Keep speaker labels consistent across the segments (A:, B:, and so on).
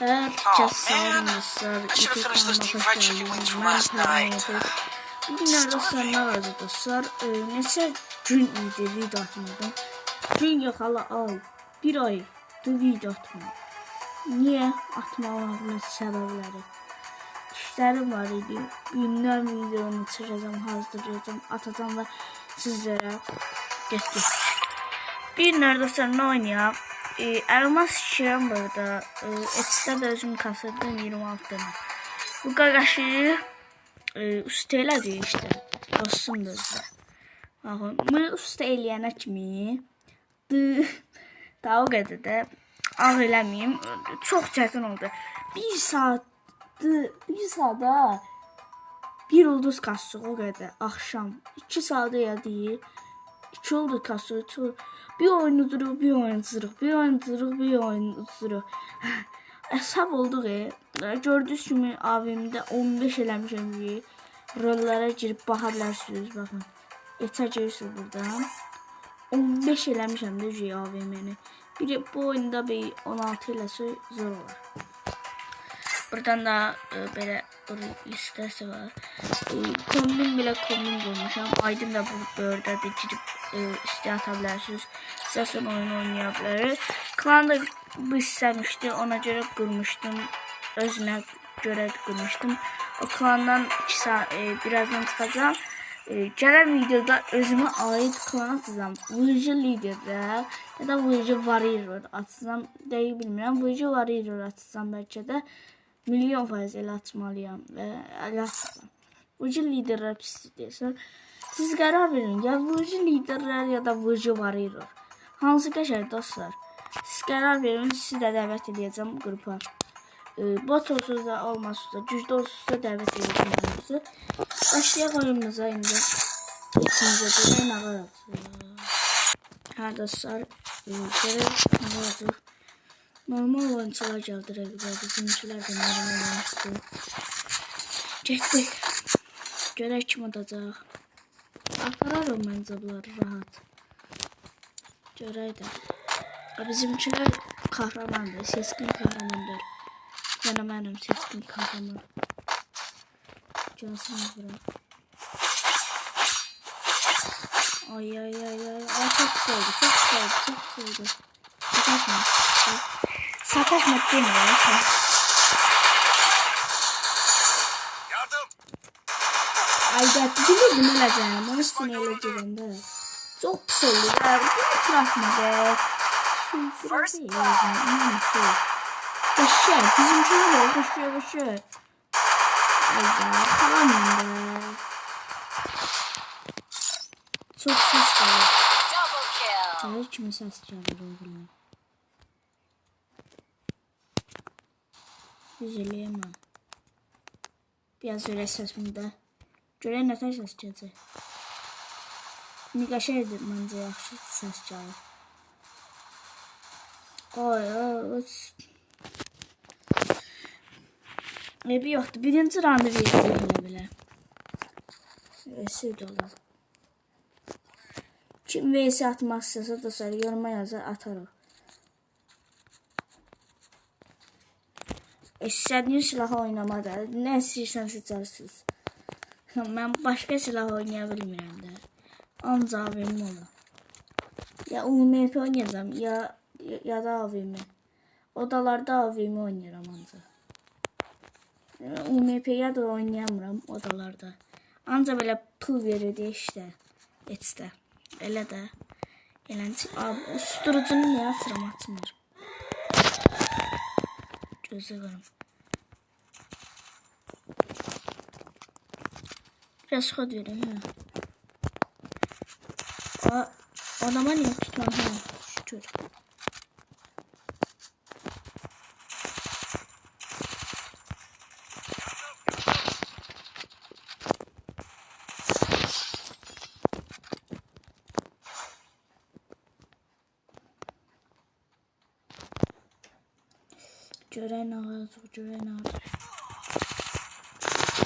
A: Herkes sağolunuzlar. YouTube kanalıma hoş geldiniz. Ben Ferhan. Bugünlerde sonuna vardı dostlar. Neçə gün idi video atmadım. Gün yok hala bir aydır video atmadım. Niye atmamamın sebepleri? İşlerim var idi. Günler videonu çekeceğim, hazırlayacağım, atacağım ve sizlere getiriyorum. Günlerde sonra oynayalım. Elmas şişirəm burada. Etistə də özüm kasırdım 26 dənə. Bu qaqaşı usta elədi işte. Dostum da özü. Baxın, bunu usta eləyənə kimi daha o qədər də ağ eləməyim. Çox çətin oldu. Bir saata bir ulduz kasdıq o qədər. Axşam 2 saata yadı. 2 ulduz kasdıq. Bir oyun uduruq, bir oyun uduruq, bir oyun uduruq, bir oyun uduruq. Hesab olduq. Gördüyünüz kimi AVM'də 15 eləmişəm ki, rollara girib baxa bilərsiniz. Baxın, etəcəksiniz buradan. 15 eləmişəm də ki AVM'ni. Bu oyunda bir 16 eləsə zor olur. Buradan da belə listəsi var. Kombin belə kombin qoymuşam. Aydın da bu dördədir, girib istəyə ata bilərsiniz. İstəsən oyun oynaya bilərik. Klan da bu istəmişdi, ona görə qurmuşdum. Özünə görə qurmuşdum. O klandan birazdan çıxacağım. Gələn videoda özümə aid klan atacağım. Virgil Leader'da ya da Virgil Warrior atacağım. Dəqiq bilmirəm. Virgil Warrior atacağım bəlkə də. Milyon faiz elə açmalıyam və elə atacağım. Virgil Leader'lar pisdir deyirsən. Siz qərar verin, ya Virgil Leader'lar ya da Virgil Warrior. Hansı qəşəng dostlar? Siz qərar verin, sizi də dəvət edəcəm qrupa. Bot olsuz da olmazsa da, gücdə olsuz da dəvət edəcəm. Başlayaq oyunumuza indi. İkinci nə var atacaq? Hə dostlar, görək nə olacaq. Normal oyuncular gəldirək bizə, bizimkilər də normal oyuncudur. Getdik. Görək kim atacaq. Apararım məncə bunları rahat. Görək də. Bizimkilər kahramandır, seçkin kahramandır. Yəni mənim seçkin kahraman. Gəlsin bura. Ay. Çok kısa oldu, çok kısa oldu. Sataşma değil mi? Ay bunu biləcəm. Onu üstünə eləcəyəm də. Çox pis oldu. Bunu bırakmadı. Qəşək. Bizimkiler oldu. Qəşək. Ay tamam da. Çok ses var. Çağır kimi ses çağırır oğlum. Üzüleyemem. Biraz öyle sesimdə. Görək nə tər səs gələcək. Miqaşaydır məncə yaxşı səs gəlir. Bir yoxdur. Birinci randı verir belə. Süd olur. Kim VS atmaq istəsə da sonra yoruma yazar atarıq. İstədiyiniz silahı oynamada. Nə istəyirsən seçərsiniz. Mən başqa silah oynaya bilmirəm də. Ancaq AVM olur. Ya UMP oynayacağım ya da AVM. Odalarda AVM oynayıram ancaq. UMP-yə də oynayamıram odalarda. Ancaq belə pul verir deyə işte. Etistə. Elə də. Usturucunu niyə atıram atmır. Gözə qırım. Biraz kod verin. Adama niye tutmam? Şükür. Görən ağır.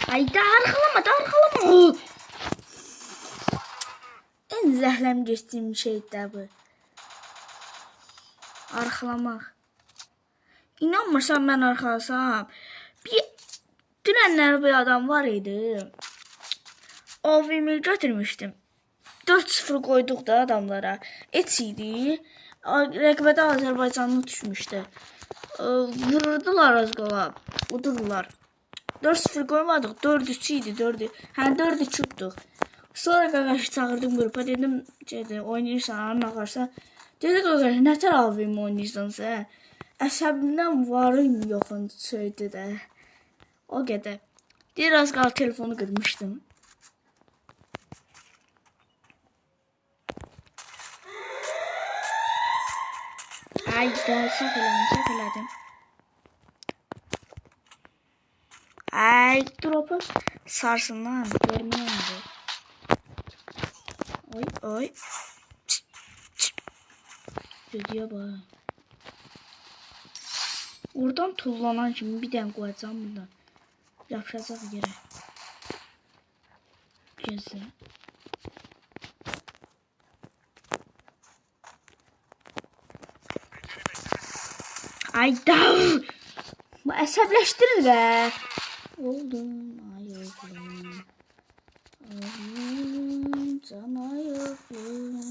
A: Ay da arxalama. En zəhləm geçtiğim şey də bu. Arxalamaq. İnanmırsan mən arxasam. Dünənlər bir adam var idi. AVM götürmüşdüm. 4-0 qoyduq da adamlara. Et idi. Rəqbədə Azərbaycanlı düşmüşdü. Vururdular az qala. Udurdular. 4-0 qoymadıq. 4-3 idi. 4-3 utduq. Sonra qaqaşı çağırdım qrupa. Dedim, oynayırsan, anın ağarsa. Dedi qaqaşı, nətər AVM oynayırsan sən? Əsəbimdən varım yoxun söydü də. O qədər. Deyir, az qala telefonu qırmışdım. Ay, səhv elədim. Ay, drop'u sarsın lan. Görməyəm. Oy. Dediyə bax. Oradan tullanan kimi bir dənə qoyacam bundan. Yapışacaq yerə. Gözlə. Ay da. Bu əsəbləşdirir də. Oldum, ay oğlum. Oğlum, cana yoxlum.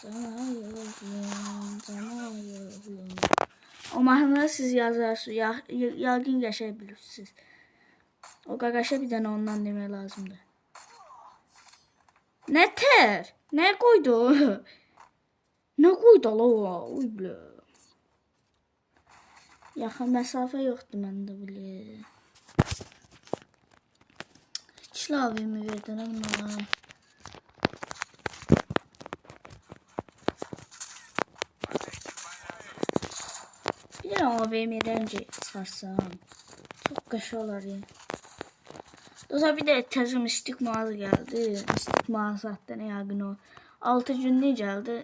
A: Cana yoxlum. O mahnını siz yazarsınız, yəqin qəşəng bilirsiniz. O qaqaşa bir dənə ondan demək lazımdır. Nətər? Nə qoydu? Nə qoydu la? Uy bilə. Yaxın məsafə yoxdur məndə bilə. İkili AVM verdilər mənə. Bir dənə AVM-dən çıxarsam. Çox qəşəng olar ya. Doza bir də təzə mistik mağaza gəldi. Mistik mağaza haqqında yəqin o. 6 günlük gəldi.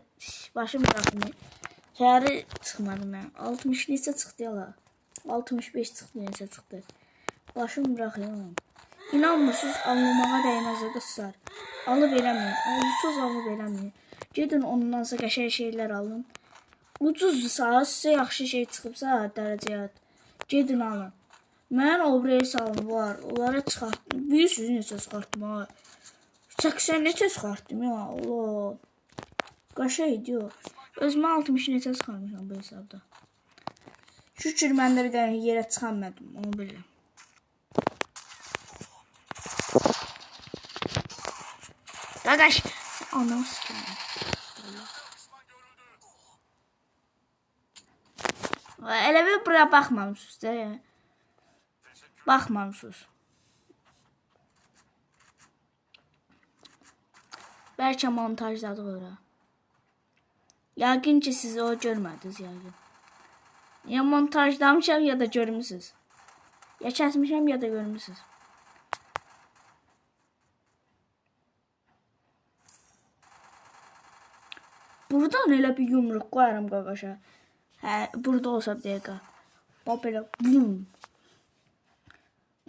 A: Başım bıraxmıyor. Səhəri çıxmadım mən. 60 neçə çıxdı yala. 65 çıxdı, neçə çıxdı. Başım bıraxıyorum. İnanmırsınız, alınmağa dəyməz o dostlar. Alıb eləməyin. Alırsız alıb eləməyin. Gedin ondansa qəşəng şeylər alın. Ucuzsa, sizə yaxşı şey çıxıbsa dərəcəyət. Gedin alın. Mən obrey salım var. Onlara çıxartdım. Bilirsiniz neçə çıxartdım ha. 80 neçə çıxartdım ya. Allah. Qaşa idi o. Özümə 60 neçə çıxarmışam bu hesabda. Şükür mən də bir dənə yerə çıxanmadım. Onu bilirəm. Qaqaş. Anam sıkıldım. Elə bir buraya baxmamışsınız da. Baxmamışsınız. Bəlkə montajladı ora. Yəqin ki siz o görmədiniz yəqin. Ya montajlamışam ya da görmüsünüz. Ya kəsmişəm ya da görmüsünüz. Buradan elə bir yumruq qoyaram qaqaşa. Hə, burada olsa bir dəqiqə. O belə bum.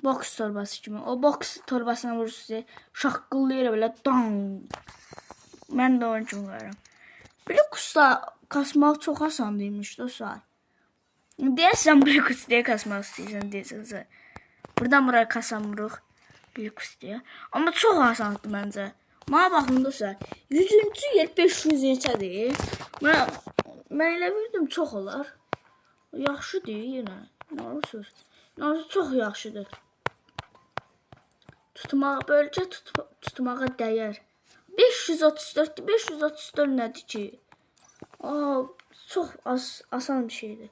A: Boks torbası kimi. O boks torbasına vurursunuz. Şaqqıllayır belə dan. Mən də onun kimi qoyaram. Blikusla kasmaq çox asan deyilmiş dostlar. Deyəsən Blikus deyə kasmaq istəyirsən deyəsən. Buradan buraya kasamırıq. Blikus deyə. Amma çox asandır məncə. Mənə baxın dostlar. 100-cü yer 500 neçədir. Mən elə bildim çox olar. Yaxşıdır yenə. Nə olursunuz? Çox yaxşıdır. Bölgə tutmağa dəyər. 534 nədir ki? Çox asan bir şeydir.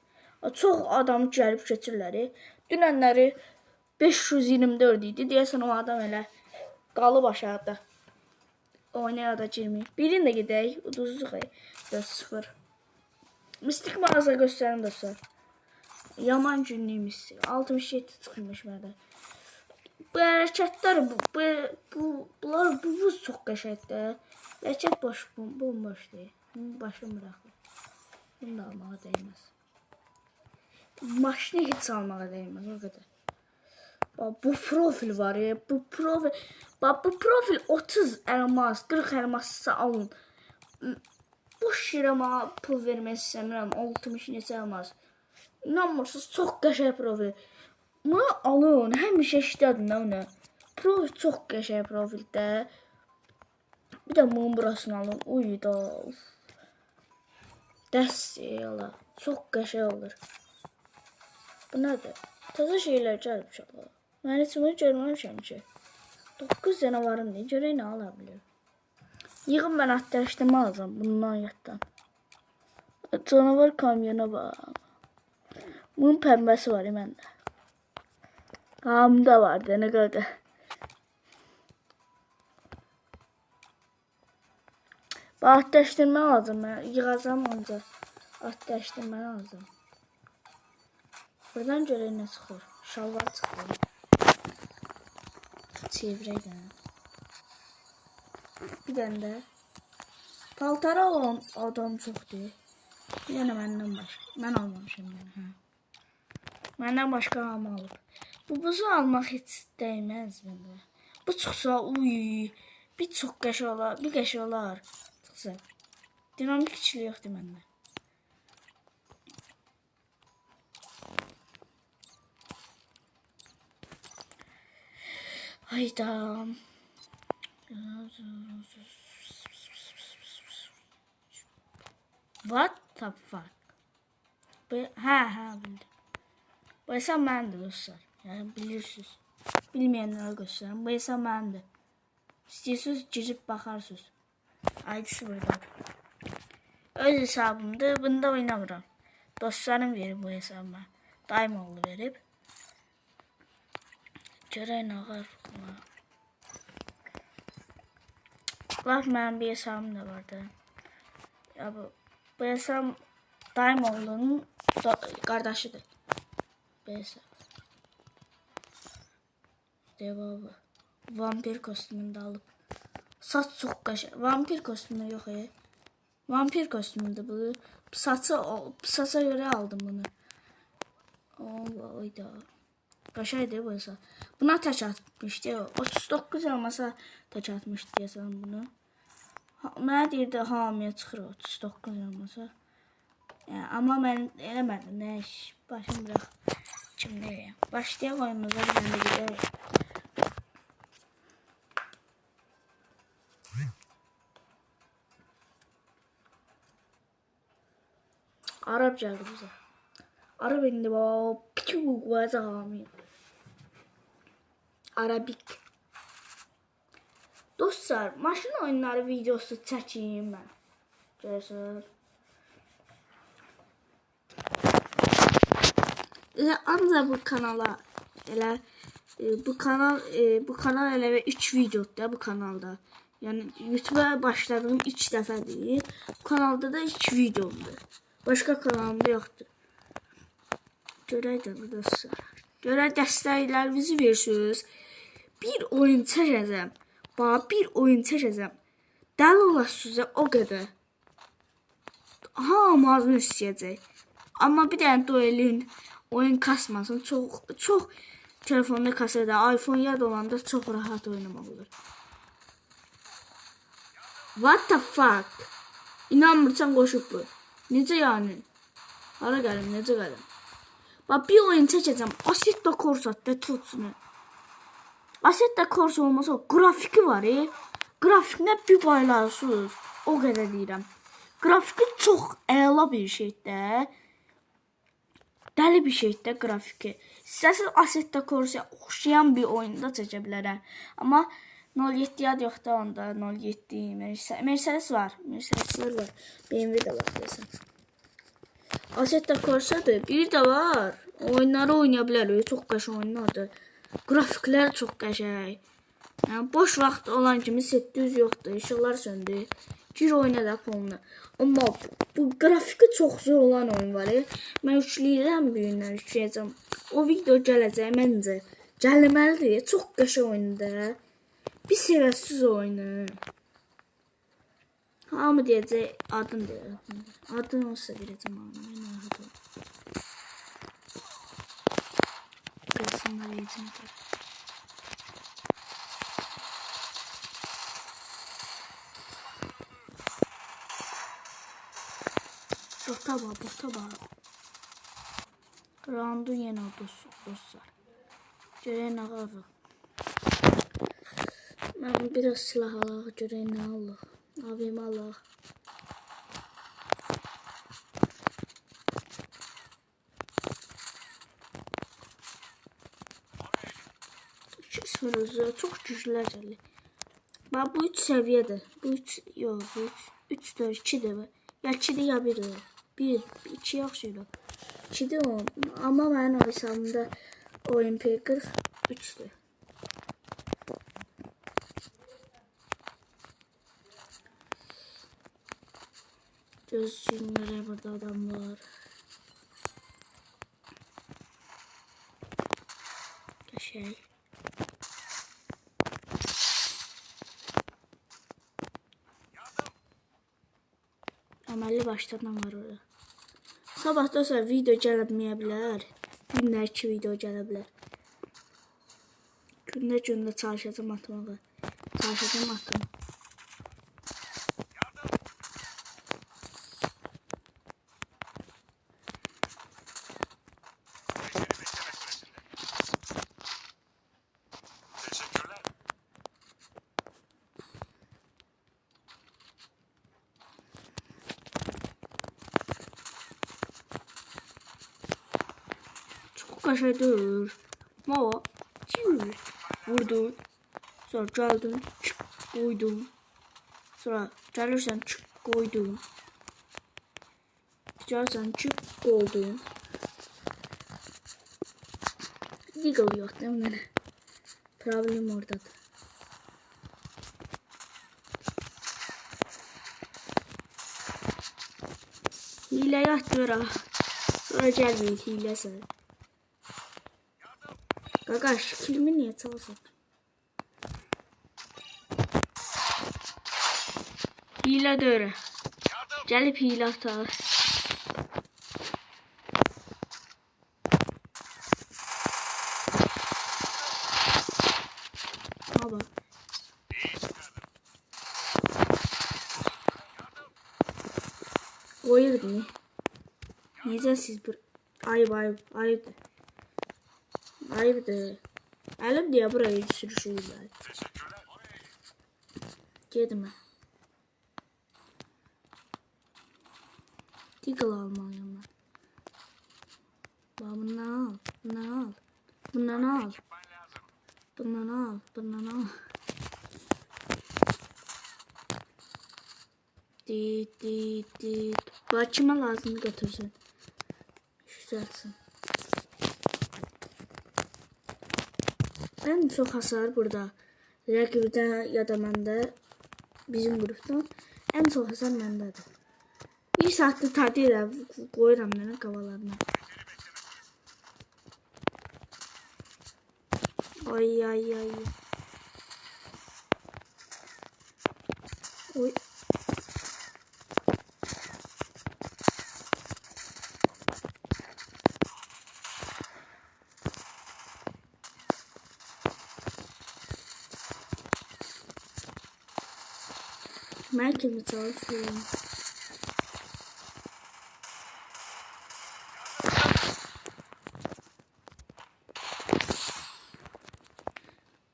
A: Çox adam gəlib keçirlər. Dünənləri 524 idi. Deyəsən o adam elə qalıb aşağıda. Oynaya da girməyib. Birini də gedək. Uduzluq 4-0. Mistik mağaza göstərim dostlar. Yaman günlük mistik. 67 çıxılmış məndə. Bu hərəkətlər, bunlar çox qəşəkdir. Hərəkət bomboşdur. Başım bıraxır. Bunu da almağa dəyməz. Maşını heç almağa dəyməz, o qədər. Bu profil var ya, bu profil 30 elmas, 40 elmassa alın. Boş yerə mənə pul vermək istəmirəm, 60 neçə elmas. İnanmırsınız, çox qəşəng profil. Bunu alın, həmişə işlədin də onu. Profil çox qəşəng profildə. Bir də bunun burasını alın. Uy da. Dəstək ala. Çox qəşəng olur. Bu nədir? Təzə şeylər gəlib uşaqlar. Mən heç bunu görməmişəm ki. 9 dənə varım deyə görək nə ala bilir. Yığın mən atlaşdırma alacağım bundan yatdan. Canavar kamyona bax. Bunun pəmbəsi var məndə. Hamda vardı nə qədər. Atlaşdırma alacağım mən. Yığacağım ancaq. Atlaşdırma alacağım. Buradan görək nə çıxır. Şalvar çıxır. Çevirək də. Bir dənə də. Paltara olan adam çoxdur. Bir dənə məndən başqa. Mən almamışım yəni. Məndən başqa hamı alıb. Bu buzu almaq heç dəyməz məndə. Bu çıxsa uy. Bir çox qəşəng olar. Bir qəşəng olar. Çıxsa. Dinamik içli yoxdur məndə. Hayda. What the fuck? Hə, bildim. Bu hesab məndir dostlar. Yəni bilirsiniz. Bilməyənlərə göstərirəm. Bu hesab məndir. İstəyirsiniz girib baxarsınız. ID'si burada. Öz hesabımdır. Bunda oynamıram. Dostlarım verib bu hesabıma. Daim oğlu verib. Görək nə var. Laf mənim bir hesabım da vardı. Ya bu hesab daim oğlunun qardaşıdır. Bu hesab. Devamı. Vampir kostümünü alıb. Saç çox qəşəng. Vampir kostümü yox. Vampir kostümüdür bu. Saça görə aldım bunu. Oyda. Qəşəngdir bu hesab. Buna tək atmışdı. 39 olmasa tək atmışdı deyəsən bunu. Mənə deyirdi hamıya çıxır 39 olmasa. Yəni, amma mən eləmədim. Nə iş? Başım bıraq. Kimdə? Başlayaq oyunumuza bir dənə gedək. Arap gəldi bizə. Arap indi bax. Piu qoyacaq hamıya. Arabik. Dostlar, maşın oyunları videosu çəkeyim mən. Görürsünüz. Ancaq bu kanala elə bu kanal elə 3 videodur da bu kanalda. Yəni YouTube'a başladığım 3 dəfədir. Bu kanalda da 2 videomdur. Başqa kanalımda yoxdur. Görək də bu dostlar. Görək dəstəklərinizi versiniz. Bir oyun çəkəcəm. Bax, bir oyun çəkəcəm. Dəli olasınız o qədər. Hamı azını istəyəcək. Amma bir dənə duelin oyun kasmasın. Çox telefonda kasada, iPhone yad olanda çox rahat oynamaq olur. What the fuck? İnanmırsan qoşub bu. Necə yəni? Hara gəlim, necə gəlim? Bax, bir oyun çəkəcəm. Assetto Corsa'da tutsunu. Assetto Corsa olmasa qrafiki var. Grafikinə bir baylarsınız. O qədər deyirəm. Grafiki çox əla bir şeydir. Dəli bir şeydir grafiki. İstəsiz Assetto Corsa'ya oxşayan bir oyunda çəkə bilərəm. Amma 07 yad yoxdur onda. 07 Mercedes var. Mercedeslər var. BMW də var deyəsən. Assetto Corsa'dır. Bir də var. Oyunları oynaya bilərik. Çox qəşəng oyunlardır. Grafiklər çox qəşəng. Yəni, boş vaxt olan kimi 700 yoxdur. İşıqlar söndü. Gir oyuna da fonunu. Amma bu grafiki çox zor olan oyun var. Mən yükləyirəm bir gündən yükləyəcəm. O video gələcək məncə. Gəlməlidir. Çox qəşəng oyundur. Bir sevəsiz oyunu. Hamı deyəcək, adım deyir. Adını olsa verəcəm anlamı. Qılsınlar yiyəcəkdir. Bota bax. Round'un yeni dostlar. Görək nə qalır. Mən biraz silah alaq, görək nə alaq. AVM alaq. İsminiz çox güclülər gəlir. Bax bu 3 səviyyədir. Bu 3 yox, bu 3-dür, 2-dir. Ya 2-dir ya 1-dir. 1, 2 yaxşıdır. 2-dir o. Amma mənim hesabımda OMP43-dür. Gözcüğümlərə burada adam var. Qəşəng. Əməlli başladan var orada. Sabahdan sonra video gəlməyə bilər. Günlərki video gələ bilər. Gündə çalışacağım atmağa. Çalışacağım atmağa. Kaşıdır. Mava. Vurdun. Sonra geldin. Çık koydun. Sonra gelirsen çık koydun. Gelirsen çık koydun. Deagle yok değil mi? Problem oradadır. Hile yaptır ha. Sonra gelmeyin hile sen. Gagaş, kilimi niye çalsın? Hile döre. Gelip hile atar. Baba. Oyur ne? Neyse siz bir ayıp. Ayıptır. Elim diye buraya sürüşüyorlar. Gitme. Deagle almalıyım ben. Bundan al. Bundan al. Dit. Bakıma lazım götürsün. Güzelsin. En çok hasar burada. Rəqibdən ya da məndə, bizim qrupdan en çok hasar məndədir. Bir saatdir tadı qoyuram mənə qavalarına. Ay. Oy. Merkez'e çalışıyorum.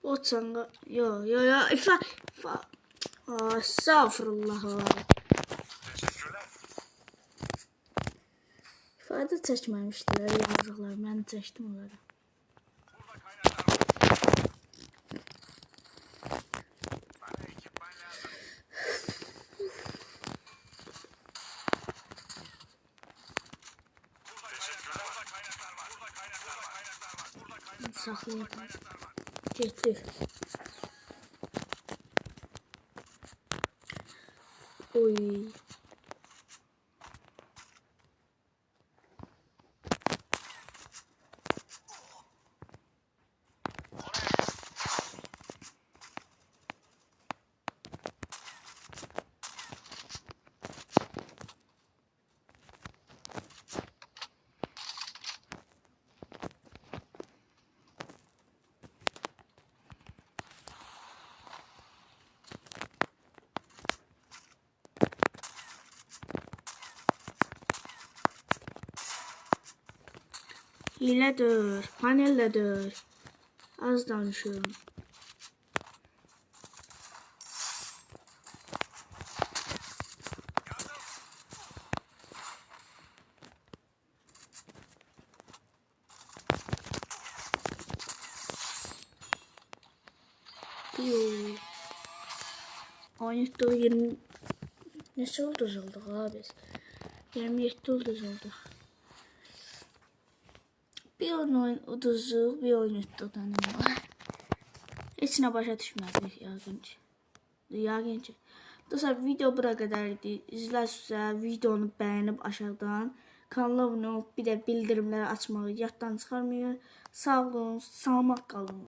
A: O çanga yo ifa estağfurullah. İfade çəkməmişdilər yazıqlar. Mən çəkdim onları. Saxlayalım. Getdi. Oy. Hilədir, panellədir. Az danışıyorum. Oynadığı 20 neçə ulduzulduq abi? 27 ulduzulduq. Bir oyun uduzduq, bir oyun utduq da. Heç nə başa düşmədik yəqin ki. Dostlar, video bura qədər idi. İzlərsizsə, videonu bəyənib aşağıdan kanala abunə olub, bir də bildirimləri açmağı yaddan çıxarmayın. Sağ olun, salamat qalın.